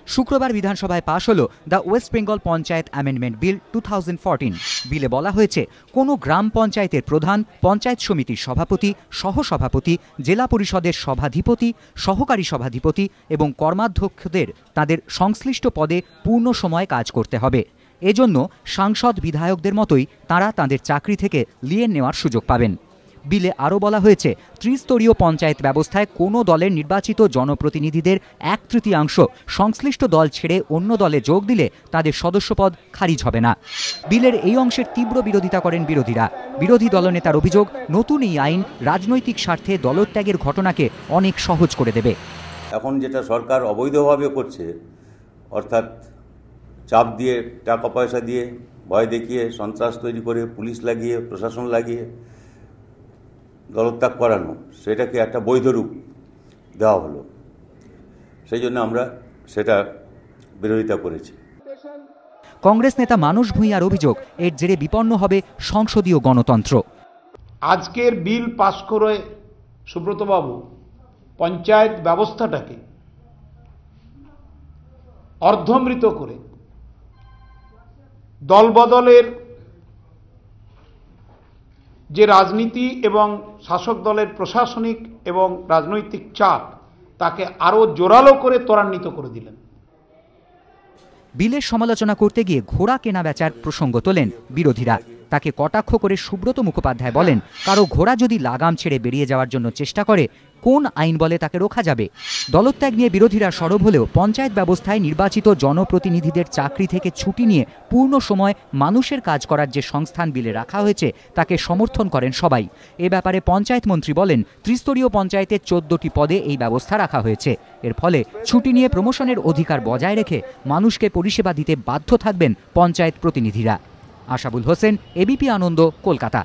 শুক্রবার বিধানসভায় পাশ হলো the West Bengal panchayat amendment bill 2014। বিলে বলা হয়েছে, কোনো গ্রাম পঞ্চায়েতের প্রধান, পঞ্চায়েত সমিতির সভাপতি, সহসভাপতি, জেলা পরিষদের সভাধিপতি, সহকারী সভাধিপতি এবং কর্মাধ্যক্ষদের তাদের সংশ্লিষ্ট পদে পূর্ণ সময় কাজ করতে হবে। এজন্য সাংসদ বিধায়কদের মতোই তাঁরা তাঁদের চাকরি থেকে লিয়েন নেওয়ার সুযোগ পাবেন। বিলে আরও বলা হয়েছে, ত্রিস্তরীয় পঞ্চায়েত ব্যবস্থায় কোনো দলের নির্বাচিত জনপ্রতিনিধিদের 1/3 সংশ্লিষ্ট দল ছেড়ে অন্য দলে যোগ দিলে তাদের সদস্যপদ খারিজ হবে না। বিলের এই অংশের তীব্র বিরোধিতা করেন বিরোধীরা। বিরোধী দলনেতার অভিযোগ, নতুন এই আইন রাজনৈতিক স্বার্থে দলত্যাগের ঘটনাকে অনেক সহজ করে দেবে। এখন যেটা সরকার অবৈধভাবে করছে, অর্থাৎ চাপ দিয়ে, টাকা পয়সা দিয়ে, ভয় দেখিয়ে, সন্ত্রাস তৈরি করে, পুলিশ লাগিয়ে, প্রশাসন লাগিয়ে দলত্যাগ করানো, সেটাকে একটা বৈধ রূপ দেওয়া হলো। সেই জন্য আমরা সেটা বিরোধিতা করেছি। কংগ্রেস নেতা মানস ভূঁইয়ার অভিযোগ, এর জেরে বিপন্ন হবে সংসদীয় গণতন্ত্র। আজকের বিল পাশ করে সুব্রতবাবু পঞ্চায়েত ব্যবস্থাটাকে অর্ধমৃত করে দলবদলের যে রাজনীতি এবং শাসক দলের প্রশাসনিক এবং রাজনৈতিক চাপ, তাকে আরও জোরালো করে ত্বরান্বিত করে দিলেন। বিলের সমালোচনা করতে গিয়ে ঘোড়া কেনা বেচার প্রসঙ্গ তোলেন বিরোধীরা। তাকে কটাক্ষ করে সুব্রত মুখোপাধ্যায় বলেন, কারো ঘোড়া যদি লাগাম ছেড়ে বেরিয়ে যাওয়ার জন্য চেষ্টা করে, কোন আইন বলে তাকে রোখা যাবে? দলত্যাগ নিয়ে বিরোধীরা সরব হলেও পঞ্চায়েত ব্যবস্থায় নির্বাচিত জনপ্রতিনিধিদের চাকরি থেকে ছুটি নিয়ে পূর্ণ সময় মানুষের কাজ করার যে সংস্থান বিলে রাখা হয়েছে, তাকে সমর্থন করেন সবাই। এ ব্যাপারে পঞ্চায়েত মন্ত্রী বলেন, ত্রিস্তরীয় পঞ্চায়েতের 14টি পদে এই ব্যবস্থা রাখা হয়েছে। এর ফলে ছুটি নিয়ে প্রমোশনের অধিকার বজায় রেখে মানুষকে পরিষেবা দিতে বাধ্য থাকবেন পঞ্চায়েত প্রতিনিধিরা। আশাবুল হোসেন, এবিপি আনন্দ, কলকাতা।